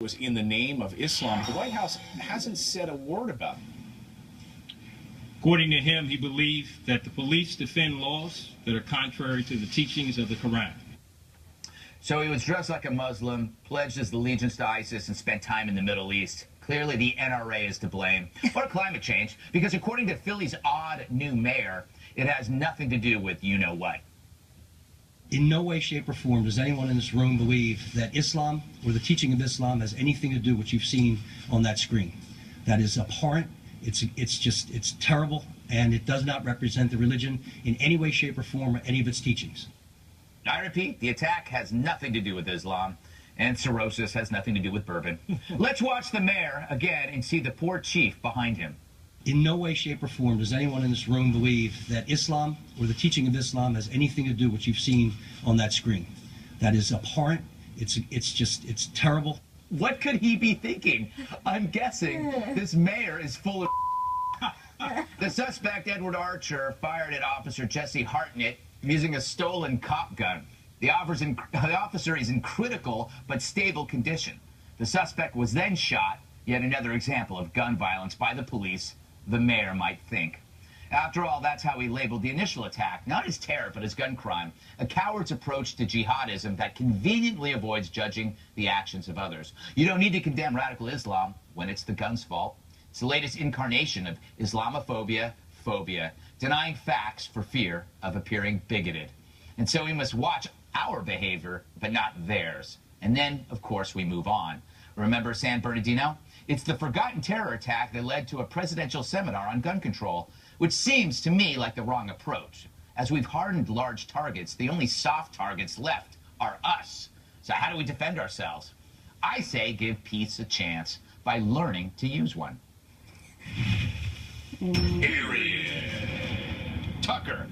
was in the name of Islam. The White House hasn't said a word about it. According to him, he believed that the police defend laws that are contrary to the teachings of the Quran. So he was dressed like a Muslim, pledged his allegiance to ISIS, and spent time in the Middle East. Clearly, the NRA is to blame. Or climate change, because according to Philly's odd new mayor, it has nothing to do with you-know-what. In no way, shape, or form does anyone in this room believe that Islam or the teaching of Islam has anything to do with what you've seen on that screen. That is abhorrent. It's terrible, and it does not represent the religion in any way, shape, or form or any of its teachings. I repeat, the attack has nothing to do with Islam, and cirrhosis has nothing to do with bourbon. Let's watch the mayor again and see the poor chief behind him. In no way, shape, or form does anyone in this room believe that Islam or the teaching of Islam has anything to do with what you've seen on that screen. That is abhorrent. It's terrible. What could he be thinking? I'm guessing this mayor is full of The suspect, Edward Archer, fired at Officer Jesse Hartnett using a stolen cop gun. The officer is in critical but stable condition. The suspect was then shot, yet another example of gun violence by the police, the mayor might think. After all, that's how he labeled the initial attack, not as terror, but as gun crime, a coward's approach to jihadism that conveniently avoids judging the actions of others. You don't need to condemn radical Islam when it's the gun's fault. It's the latest incarnation of Islamophobia, phobia, denying facts for fear of appearing bigoted. And so we must watch our behavior, but not theirs. And then, of course, we move on. Remember San Bernardino? It's the forgotten terror attack that led to a presidential seminar on gun control, which seems to me like the wrong approach. As we've hardened large targets, the only soft targets left are us. So how do we defend ourselves? I say give peace a chance by learning to use one. Tucker,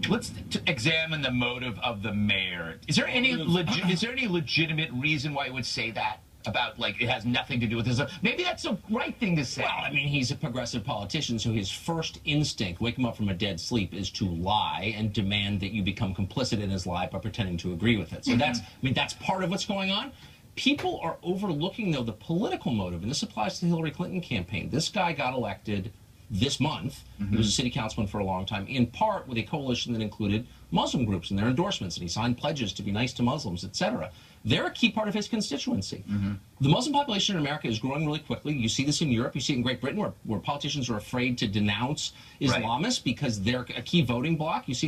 let's examine the motive of the mayor. Is there any legitimate reason why he would say that? About, like, it has nothing to do with this. Maybe that's the right thing to say. Well, I mean, he's a progressive politician, so his first instinct, wake him up from a dead sleep, is to lie and demand that you become complicit in his lie by pretending to agree with it. So that's, I mean, that's part of what's going on. People are overlooking, though, the political motive, and this applies to the Hillary Clinton campaign. This guy got elected this month. He was a city councilman for a long time, in part with a coalition that included Muslim groups and their endorsements, and he signed pledges to be nice to Muslims, etc. They're a key part of his constituency. The Muslim population in America is growing really quickly. You see this in Europe. You see it in Great Britain, where politicians are afraid to denounce Islamists because they're a key voting bloc. You see